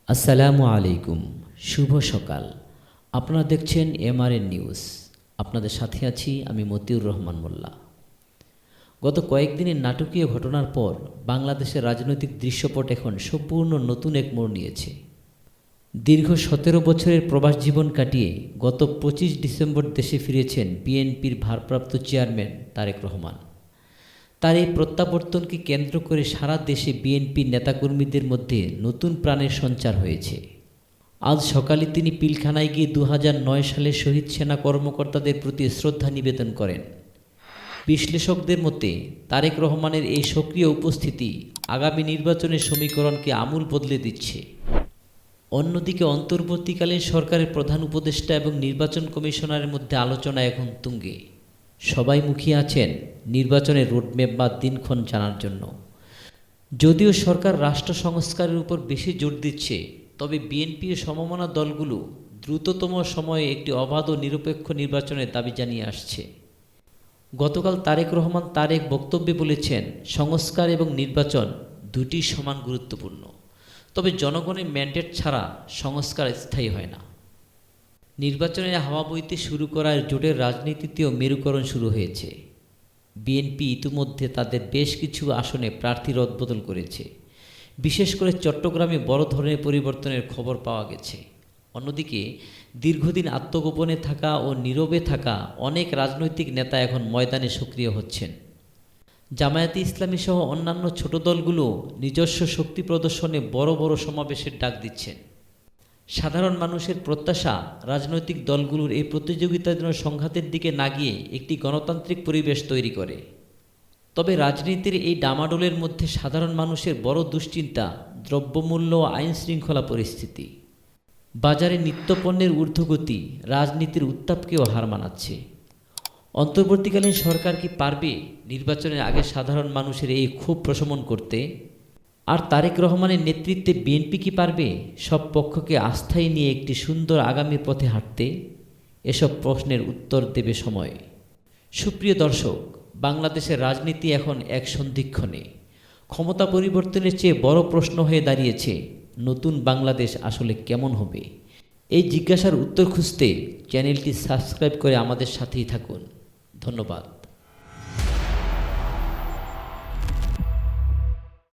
আসসালামু আলাইকুম। শুভ সকাল। আপনারা দেখছেন এমআরএন নিউজ। আপনাদের সাথে আছি আমি মতিউর রহমান মোল্লা। গত কয়েকদিনের নাটকীয় ঘটনার পর বাংলাদেশের রাজনৈতিক দৃশ্যপট এখন সম্পূর্ণ নতুন এক মোড় নিয়েছে। দীর্ঘ ১৭ বছরের প্রবাস জীবন কাটিয়ে গত ২৫ ডিসেম্বর দেশে ফিরেছেন বিএনপির ভারপ্রাপ্ত চেয়ারম্যান তারেক রহমান। তার এই প্রত্যাবর্তনকে কেন্দ্র করে সারা দেশে বিএনপির নেতাকর্মীদের মধ্যে নতুন প্রাণের সঞ্চার হয়েছে। আজ সকালে তিনি পিলখানায় গিয়ে ২০০৯ সালে শহীদ সেনা কর্মকর্তাদের প্রতি শ্রদ্ধা নিবেদন করেন। বিশ্লেষকদের মতে তারেক রহমানের এই সক্রিয় উপস্থিতি আগামী নির্বাচনের সমীকরণকে আমূল বদলে দিচ্ছে। অন্যদিকে অন্তর্বর্তীকালীন সরকারের প্রধান উপদেষ্টা এবং নির্বাচন কমিশনারের মধ্যে আলোচনা এখন তুঙ্গে। সবাই মুখিয়ে আছেন নির্বাচনের রোডম্যাপ বা দিনক্ষণ জানার জন্য। যদিও সরকার রাষ্ট্র সংস্কারের উপর বেশি জোর দিচ্ছে, তবে বিএনপি ও সমমনা দলগুলো দ্রুততম সময়ে একটি অবাধ ও নিরপেক্ষ নির্বাচনের দাবি জানিয়ে আসছে। গতকাল তারেক রহমান তার এক বক্তব্যে বলেছেন, সংস্কার এবং নির্বাচন দুটি সমান গুরুত্বপূর্ণ, তবে জনগণের ম্যান্ডেট ছাড়া সংস্কার স্থায়ী হয় না। নির্বাচনের হাওয়া বইতে শুরু করার জোটের রাজনীতিতেও মেরুকরণ শুরু হয়েছে। বিএনপি ইতিমধ্যে তাদের বেশ কিছু আসনে প্রার্থী রদবদল করেছে। বিশেষ করে চট্টগ্রামে বড় ধরনের পরিবর্তনের খবর পাওয়া গেছে। অন্যদিকে দীর্ঘদিন আত্মগোপনে থাকা ও নীরবে থাকা অনেক রাজনৈতিক নেতা এখন ময়দানে সক্রিয় হচ্ছেন। জামায়াতে ইসলামী সহ অন্যান্য ছোট দলগুলো নিজস্ব শক্তি প্রদর্শনে বড় বড় সমাবেশের ডাক দিচ্ছেন। সাধারণ মানুষের প্রত্যাশা রাজনৈতিক দলগুলোর এই প্রতিযোগিতার জন্য সংঘাতের দিকে না গিয়ে একটি গণতান্ত্রিক পরিবেশ তৈরি করে। তবে রাজনীতির এই ডামাডোলের মধ্যে সাধারণ মানুষের বড় দুশ্চিন্তা দ্রব্যমূল্য ও আইন শৃঙ্খলা পরিস্থিতি। বাজারে নিত্যপণ্যের ঊর্ধ্বগতি রাজনীতির উত্তাপকেও হার মানাচ্ছে। অন্তর্বর্তীকালীন সরকার কি পারবে নির্বাচনের আগে সাধারণ মানুষের এই ক্ষোভ প্রশমন করতে? আর তারেক রহমানের নেতৃত্বে বিএনপি কি পারবে সব পক্ষকে আস্থায় নিয়ে একটি সুন্দর আগামীর পথে হাঁটতে? এসব প্রশ্নের উত্তর দেবে সময়। সুপ্রিয় দর্শক, বাংলাদেশের রাজনীতি এখন এক সন্ধিক্ষণে। ক্ষমতা পরিবর্তনের চেয়ে বড় প্রশ্ন হয়ে দাঁড়িয়েছে, নতুন বাংলাদেশ আসলে কেমন হবে? এই জিজ্ঞাসার উত্তর খুঁজতে চ্যানেলটি সাবস্ক্রাইব করে আমাদের সাথেই থাকুন। ধন্যবাদ।